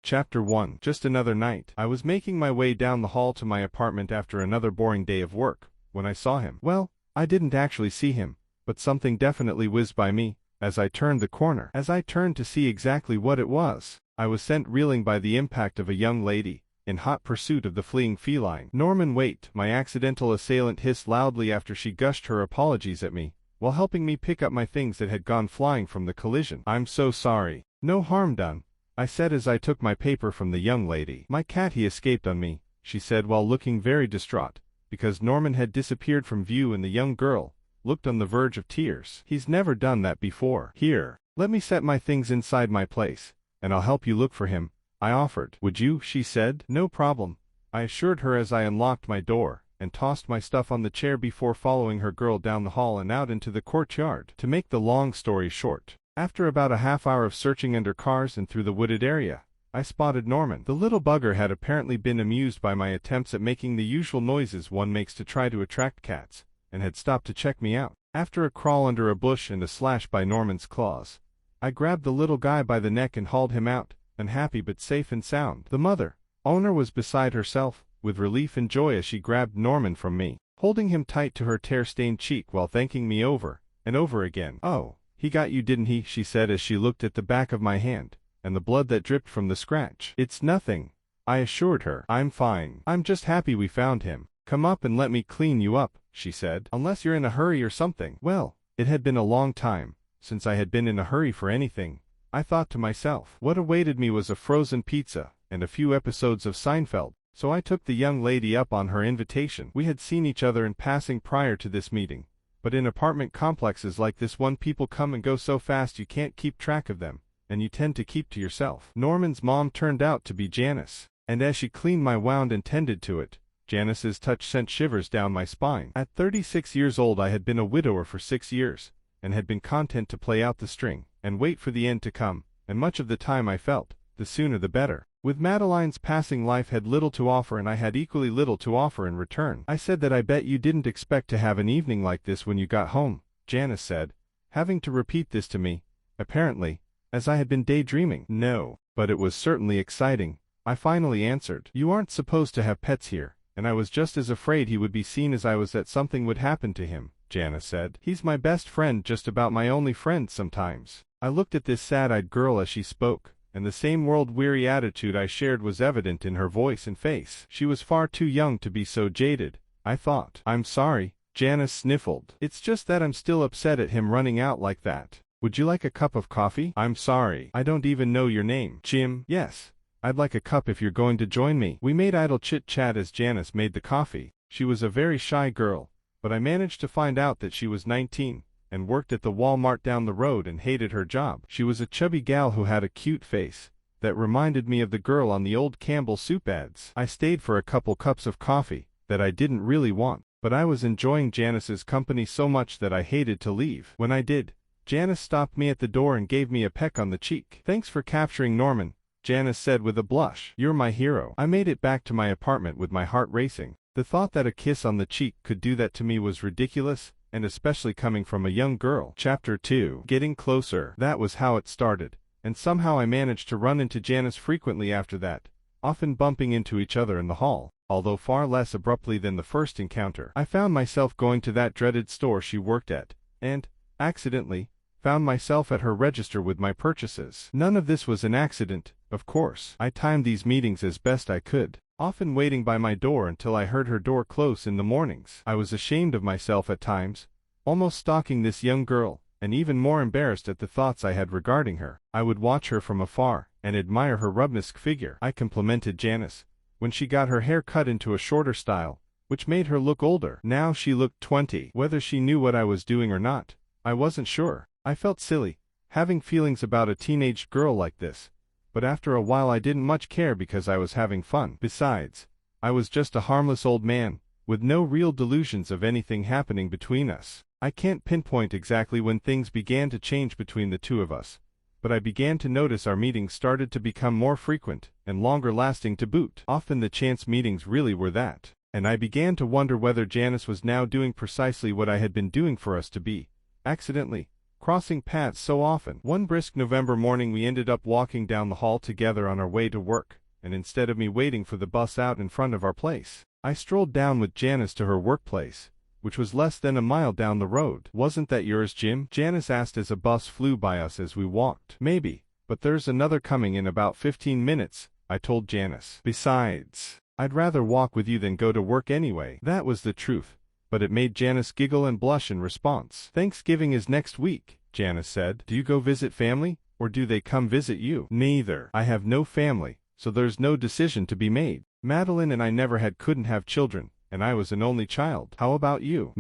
Chapter 1. Just another night. I was making my way down the hall to my apartment after another boring day of work, when I saw him. Well, I didn't actually see him, but something definitely whizzed by me, as I turned the corner. As I turned to see exactly what it was, I was sent reeling by the impact of a young lady, in hot pursuit of the fleeing feline. "Norman, wait," my accidental assailant hissed loudly after she gushed her apologies at me, while helping me pick up my things that had gone flying from the collision. "I'm so sorry." "No harm done," I said as I took my paper from the young lady. "My cat, he escaped on me," she said while looking very distraught, because Norman had disappeared from view and the young girl looked on the verge of tears. "He's never done that before. Here, let me set my things inside my place, and I'll help you look for him," I offered. "Would you?" she said. "No problem," I assured her as I unlocked my door and tossed my stuff on the chair before following her girl down the hall and out into the courtyard. To make the long story short, after about a half hour of searching under cars and through the wooded area, I spotted Norman. The little bugger had apparently been amused by my attempts at making the usual noises one makes to try to attract cats, and had stopped to check me out. After a crawl under a bush and a slash by Norman's claws, I grabbed the little guy by the neck and hauled him out, unhappy but safe and sound. The mother owner was beside herself with relief and joy as she grabbed Norman from me, holding him tight to her tear-stained cheek while thanking me over and over again. "Oh, he got you, didn't he?" she said as she looked at the back of my hand and the blood that dripped from the scratch. "It's nothing," I assured her. "I'm fine. I'm just happy we found him. Come up and let me clean you up," she said. "Unless you're in a hurry or something." Well, it had been a long time since I had been in a hurry for anything, I thought to myself. What awaited me was a frozen pizza and a few episodes of Seinfeld, so I took the young lady up on her invitation. We had seen each other in passing prior to this meeting, but in apartment complexes like this one, people come and go so fast you can't keep track of them, and you tend to keep to yourself. Norman's mom turned out to be Janice, and as she cleaned my wound and tended to it, Janice's touch sent shivers down my spine. At 36 years old I had been a widower for 6 years, and had been content to play out the string and wait for the end to come, and much of the time I felt, the sooner the better. With Madeline's passing, life had little to offer and I had equally little to offer in return. "I said that I bet you didn't expect to have an evening like this when you got home," Janice said, having to repeat this to me, apparently, as I had been daydreaming. "No, but it was certainly exciting," I finally answered. "You aren't supposed to have pets here, and I was just as afraid he would be seen as I was that something would happen to him," Janice said. "He's my best friend, just about my only friend sometimes." I looked at this sad-eyed girl as she spoke, and the same world-weary attitude I shared was evident in her voice and face. She was far too young to be so jaded, I thought. "I'm sorry," Janice sniffled. "It's just that I'm still upset at him running out like that. Would you like a cup of coffee?" "I'm sorry, I don't even know your name." "Jim." "Yes, I'd like a cup if you're going to join me." We made idle chit-chat as Janice made the coffee. She was a very shy girl, but I managed to find out that she was 19, and worked at the Walmart down the road and hated her job. She was a chubby gal who had a cute face that reminded me of the girl on the old Campbell soup ads. I stayed for a couple cups of coffee that I didn't really want, but I was enjoying Janice's company so much that I hated to leave. When I did, Janice stopped me at the door and gave me a peck on the cheek. "Thanks for capturing Norman," Janice said with a blush. "You're my hero." I made it back to my apartment with my heart racing. The thought that a kiss on the cheek could do that to me was ridiculous, and especially coming from a young girl. Chapter 2. Getting closer. That was how it started, and somehow I managed to run into Janice frequently after that, often bumping into each other in the hall, although far less abruptly than the first encounter. I found myself going to that dreaded store she worked at, and, accidentally, found myself at her register with my purchases. None of this was an accident, of course. I timed these meetings as best I could, often waiting by my door until I heard her door close in the mornings. I was ashamed of myself at times, almost stalking this young girl, and even more embarrassed at the thoughts I had regarding her. I would watch her from afar and admire her Rubnisk figure. I complimented Janice when she got her hair cut into a shorter style, which made her look older. Now she looked 20. Whether she knew what I was doing or not, I wasn't sure. I felt silly, having feelings about a teenage girl like this, but after a while I didn't much care because I was having fun. Besides, I was just a harmless old man, with no real delusions of anything happening between us. I can't pinpoint exactly when things began to change between the two of us, but I began to notice our meetings started to become more frequent and longer lasting to boot. Often the chance meetings really were that, and I began to wonder whether Janice was now doing precisely what I had been doing for us to be, accidentally, crossing paths so often. One brisk November morning we ended up walking down the hall together on our way to work, and instead of me waiting for the bus out in front of our place, I strolled down with Janice to her workplace, which was less than a mile down the road. "Wasn't that yours, Jim?" Janice asked as a bus flew by us as we walked. "Maybe, but there's another coming in about 15 minutes, I told Janice. "Besides, I'd rather walk with you than go to work anyway." That was the truth, but it made Janice giggle and blush in response. "Thanksgiving is next week," Janice said. "Do you go visit family, or do they come visit you?" "Neither. I have no family, so there's no decision to be made. Madeline and I never couldn't have children, and I was an only child." "How about you?"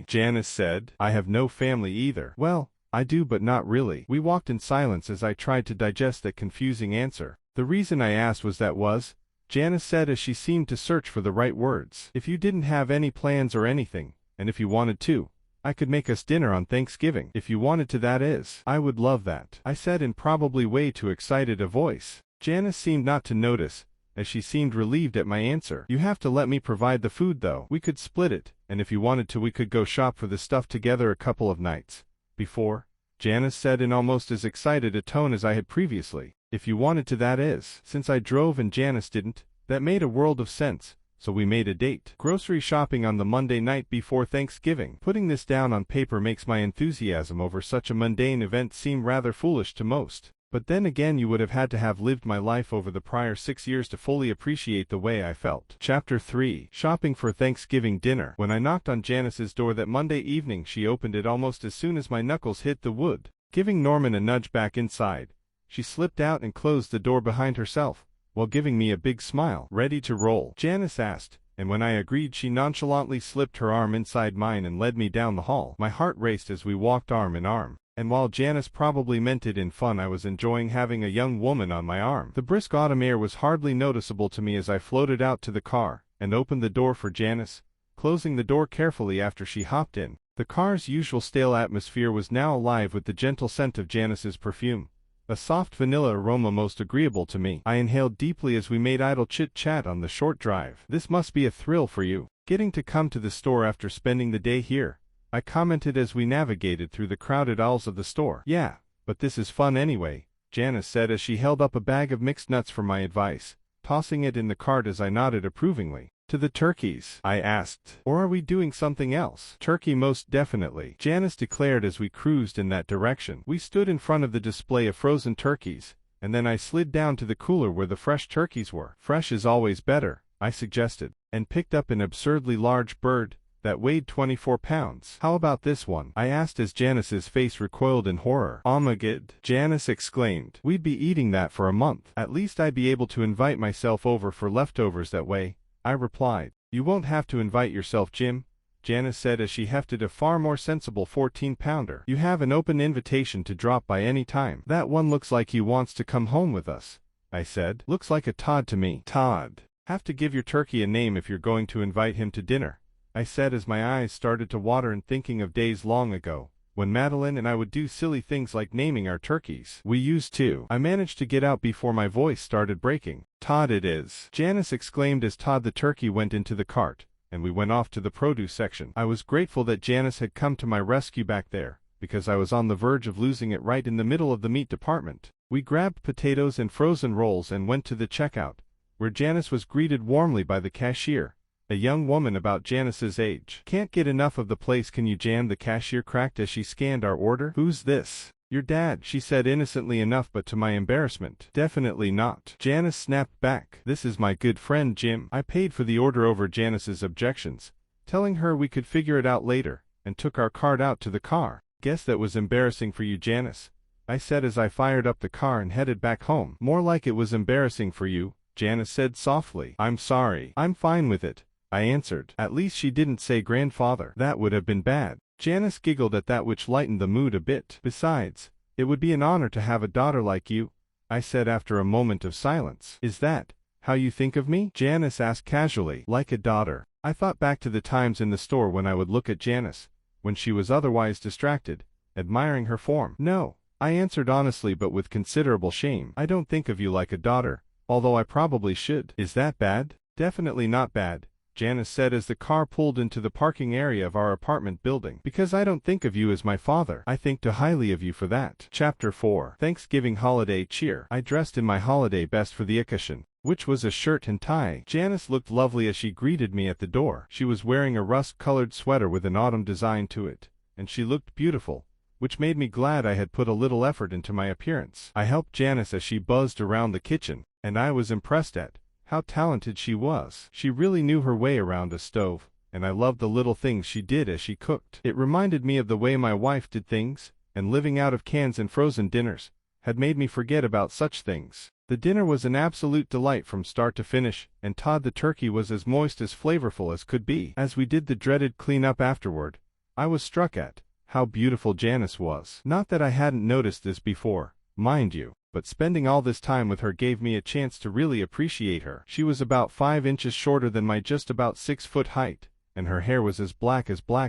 Janice said. "I have no family either." "Well, I do but not really." We walked in silence as I tried to digest that confusing answer. "The reason I asked was Janice said as she seemed to search for the right words. "If you didn't have any plans or anything, and if you wanted to, I could make us dinner on Thanksgiving. If you wanted to, that is." "I would love that," I said in probably way too excited a voice. Janice seemed not to notice, as she seemed relieved at my answer. "You have to let me provide the food though. We could split it, and if you wanted to we could go shop for the stuff together a couple of nights before," Janice said in almost as excited a tone as I had previously. "If you wanted to, that is." Since I drove and Janice didn't, that made a world of sense, so we made a date. Grocery shopping on the Monday night before Thanksgiving. Putting this down on paper makes my enthusiasm over such a mundane event seem rather foolish to most. But then again, you would have had to have lived my life over the prior 6 years to fully appreciate the way I felt. Chapter 3. Shopping for Thanksgiving dinner. When I knocked on Janice's door that Monday evening, she opened it almost as soon as my knuckles hit the wood. Giving Norman a nudge back inside, she slipped out and closed the door behind herself, while giving me a big smile. "Ready to roll?" Janice asked, and when I agreed she nonchalantly slipped her arm inside mine and led me down the hall. My heart raced as we walked arm in arm, and while Janice probably meant it in fun, I was enjoying having a young woman on my arm. The brisk autumn air was hardly noticeable to me as I floated out to the car, and opened the door for Janice, closing the door carefully after she hopped in. The car's usual stale atmosphere was now alive with the gentle scent of Janice's perfume, a soft vanilla aroma most agreeable to me. I inhaled deeply as we made idle chit-chat on the short drive. "This must be a thrill for you, getting to come to the store after spending the day here," I commented as we navigated through the crowded aisles of the store. "Yeah, but this is fun anyway," Janice said as she held up a bag of mixed nuts for my advice, tossing it in the cart as I nodded approvingly. "To the turkeys?" I asked. "Or are we doing something else?" "Turkey most definitely," Janice declared as we cruised in that direction. We stood in front of the display of frozen turkeys, and then I slid down to the cooler where the fresh turkeys were. "Fresh is always better," I suggested, and picked up an absurdly large bird that weighed 24 pounds. "How about this one?" I asked as Janice's face recoiled in horror. "Oh my God," Janice exclaimed. "We'd be eating that for a month." "At least I'd be able to invite myself over for leftovers that way," I replied. "You won't have to invite yourself, Jim," Janice said as she hefted a far more sensible 14-pounder. "You have an open invitation to drop by any time." "That one looks like he wants to come home with us," I said. "Looks like a Todd to me." "Todd. Have to give your turkey a name if you're going to invite him to dinner," I said as my eyes started to water and thinking of days long ago, when Madeline and I would do silly things like naming our turkeys. "We used to." I managed to get out before my voice started breaking. "Todd it is," Janice exclaimed as Todd the turkey went into the cart, and we went off to the produce section. I was grateful that Janice had come to my rescue back there, because I was on the verge of losing it right in the middle of the meat department. We grabbed potatoes and frozen rolls and went to the checkout, where Janice was greeted warmly by the cashier, a young woman about Janice's age. "Can't get enough of the place, can you, Jan?" the cashier cracked as she scanned our order. "Who's this?" "Your dad," she said innocently enough, but to my embarrassment. "Definitely not," Janice snapped back. "This is my good friend Jim." I paid for the order over Janice's objections, telling her we could figure it out later, and took our cart out to the car. "Guess that was embarrassing for you, Janice," I said as I fired up the car and headed back home. "More like it was embarrassing for you," Janice said softly. "I'm sorry." "I'm fine with it," I answered. "At least she didn't say grandfather. That would have been bad." Janice giggled at that, which lightened the mood a bit. "Besides, it would be an honor to have a daughter like you," I said after a moment of silence. "Is that how you think of me?" Janice asked casually. "Like a daughter?" I thought back to the times in the store when I would look at Janice, when she was otherwise distracted, admiring her form. "No," I answered honestly but with considerable shame. "I don't think of you like a daughter, although I probably should." "Is that bad?" "Definitely not bad," Janice said as the car pulled into the parking area of our apartment building. Because I don't think of you as my father. I think too highly of you for that. Chapter 4. Thanksgiving Holiday Cheer. I dressed in my holiday best for the occasion, which was a shirt and tie. Janice looked lovely as she greeted me at the door. She was wearing a rust-colored sweater with an autumn design to it, and she looked beautiful, which made me glad I had put a little effort into my appearance. I helped Janice as she buzzed around the kitchen, and I was impressed at how talented she was. She really knew her way around a stove, and I loved the little things she did as she cooked. It reminded me of the way my wife did things, and living out of cans and frozen dinners had made me forget about such things. The dinner was an absolute delight from start to finish, and Todd the turkey was as moist as flavorful as could be. As we did the dreaded cleanup afterward, I was struck at how beautiful Janice was. Not that I hadn't noticed this before, mind you, but spending all this time with her gave me a chance to really appreciate her. She was about 5 inches shorter than my just about 6-foot height, and her hair was as black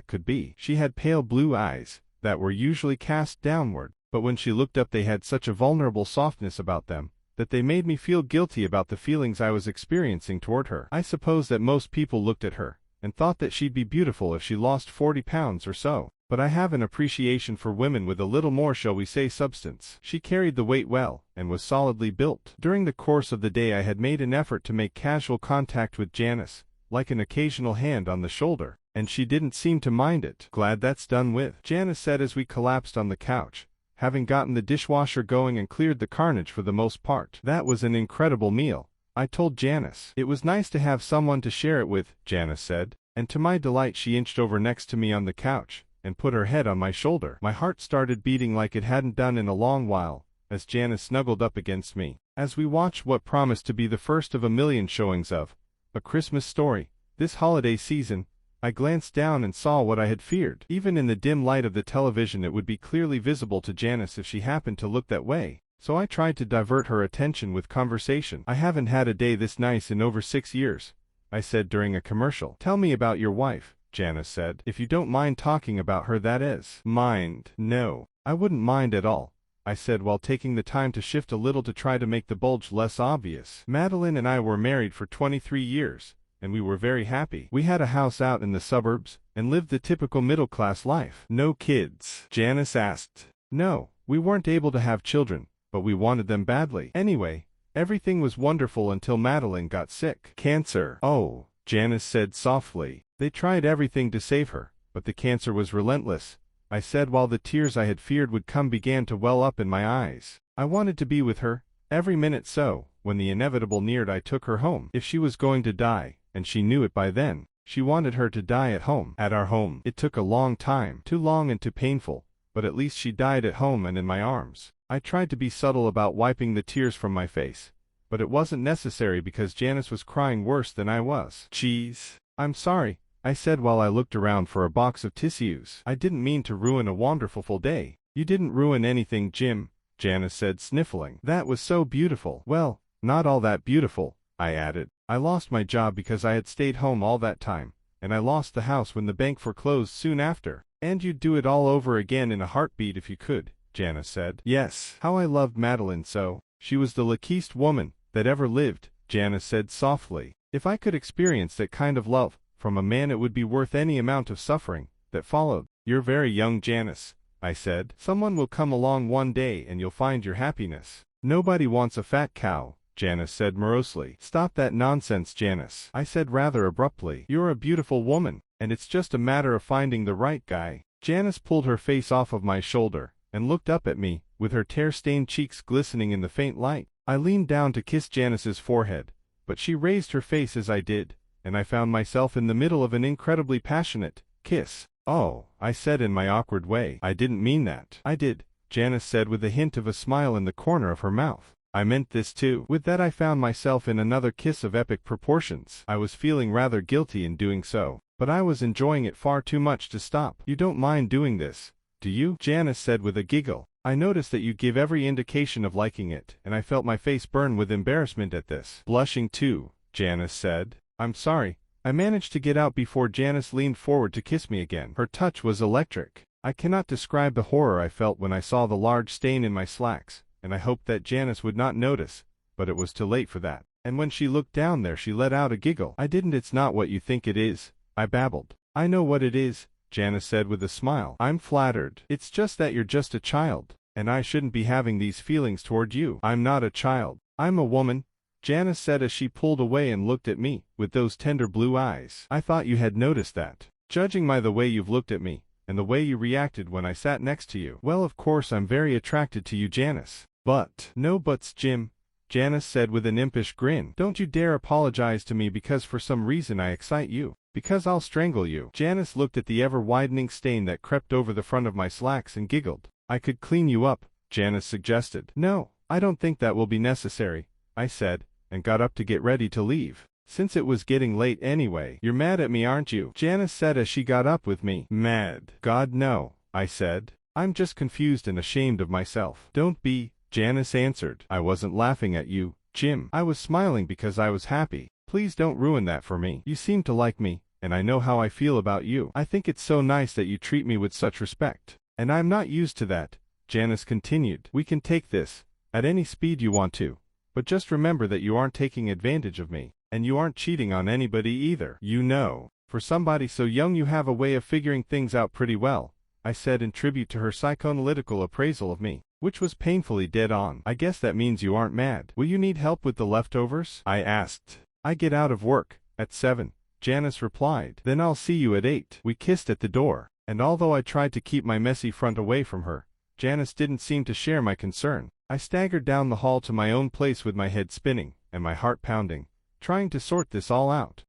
could be. She had pale blue eyes that were usually cast downward, but when she looked up they had such a vulnerable softness about them that they made me feel guilty about the feelings I was experiencing toward her. I suppose that most people looked at her and thought that she'd be beautiful if she lost 40 pounds or so. But I have an appreciation for women with a little more, shall we say, substance. She carried the weight well, and was solidly built. During the course of the day I had made an effort to make casual contact with Janice, like an occasional hand on the shoulder, and she didn't seem to mind it. Glad that's done with, Janice said as we collapsed on the couch, having gotten the dishwasher going and cleared the carnage for the most part. That was an incredible meal, I told Janice. It was nice to have someone to share it with, Janice said, and to my delight she inched over next to me on the couch and put her head on my shoulder. My heart started beating like it hadn't done in a long while, as Janice snuggled up against me. As we watched what promised to be the first of a million showings of A Christmas Story this holiday season, I glanced down and saw what I had feared. Even in the dim light of the television it would be clearly visible to Janice if she happened to look that way, so I tried to divert her attention with conversation. I haven't had a day this nice in over 6 years, I said during a commercial. Tell me about your wife, Janice said. If you don't mind talking about her, that is. Mind? No, I wouldn't mind at all, I said while taking the time to shift a little to try to make the bulge less obvious. Madeline and I were married for 23 years, and we were very happy. We had a house out in the suburbs, and lived the typical middle-class life. No kids? Janice asked. No, we weren't able to have children, but we wanted them badly. Anyway, everything was wonderful until Madeline got sick. Cancer. Oh, Janice said softly. They tried everything to save her, but the cancer was relentless, I said while the tears I had feared would come began to well up in my eyes. I wanted to be with her every minute, so when the inevitable neared I took her home. If she was going to die, and she knew it by then, she wanted her to die at home. At our home. It took a long time, too long and too painful, but at least she died at home and in my arms. I tried to be subtle about wiping the tears from my face, but it wasn't necessary because Janice was crying worse than I was. Jeez. I'm sorry, I said while I looked around for a box of tissues. I didn't mean to ruin a wonderful full day. You didn't ruin anything, Jim, Janice said, sniffling. That was so beautiful. Well, not all that beautiful, I added. I lost my job because I had stayed home all that time, and I lost the house when the bank foreclosed soon after. And you'd do it all over again in a heartbeat if you could, Janice said. Yes. How I loved Madeline so. She was the luckiest woman that ever lived, Janice said softly. If I could experience that kind of love from a man, it would be worth any amount of suffering that followed. You're very young, Janice, I said. Someone will come along one day and you'll find your happiness. Nobody wants a fat cow, Janice said morosely. Stop that nonsense, Janice, I said rather abruptly. You're a beautiful woman, and it's just a matter of finding the right guy. Janice pulled her face off of my shoulder and looked up at me, with her tear-stained cheeks glistening in the faint light. I leaned down to kiss Janice's forehead, but she raised her face as I did, and I found myself in the middle of an incredibly passionate kiss. Oh, I said in my awkward way. I didn't mean that. I did, Janice said with a hint of a smile in the corner of her mouth. I meant this too. With that I found myself in another kiss of epic proportions. I was feeling rather guilty in doing so, but I was enjoying it far too much to stop. You don't mind doing this, do you? Janice said with a giggle. I noticed that you give every indication of liking it, and I felt my face burn with embarrassment at this. Blushing too, Janice said. I'm sorry. I managed to get out before Janice leaned forward to kiss me again. Her touch was electric. I cannot describe the horror I felt when I saw the large stain in my slacks, and I hoped that Janice would not notice, but it was too late for that. And when she looked down there she let out a giggle. I didn't. It's not what you think it is, I babbled. I know what it is, Janice said with a smile. I'm flattered. It's just that you're just a child, and I shouldn't be having these feelings toward you. I'm not a child. I'm a woman, Janice said as she pulled away and looked at me with those tender blue eyes. I thought you had noticed that. Judging by the way you've looked at me, and the way you reacted when I sat next to you. Well, of course I'm very attracted to you, Janice. But, no buts, Jim, Janice said with an impish grin. Don't you dare apologize to me because for some reason I excite you. Because I'll strangle you. Janice looked at the ever-widening stain that crept over the front of my slacks and giggled. I could clean you up, Janice suggested. No, I don't think that will be necessary, I said, and got up to get ready to leave. Since it was getting late anyway. You're mad at me, aren't you? Janice said as she got up with me. Mad? God, no, I said. I'm just confused and ashamed of myself. Don't be, Janice answered. I wasn't laughing at you, Jim. I was smiling because I was happy. Please don't ruin that for me. You seem to like me, and I know how I feel about you. I think it's so nice that you treat me with such respect. And I'm not used to that, Janice continued. We can take this at any speed you want to, but just remember that you aren't taking advantage of me, and you aren't cheating on anybody either. You know, for somebody so young you have a way of figuring things out pretty well, I said in tribute to her psychoanalytical appraisal of me, which was painfully dead on. I guess that means you aren't mad. Will you need help with the leftovers? I asked. I get out of work at 7, Janice replied. Then I'll see you at 8. We kissed at the door, and although I tried to keep my messy front away from her, Janice didn't seem to share my concern. I staggered down the hall to my own place with my head spinning and my heart pounding, trying to sort this all out.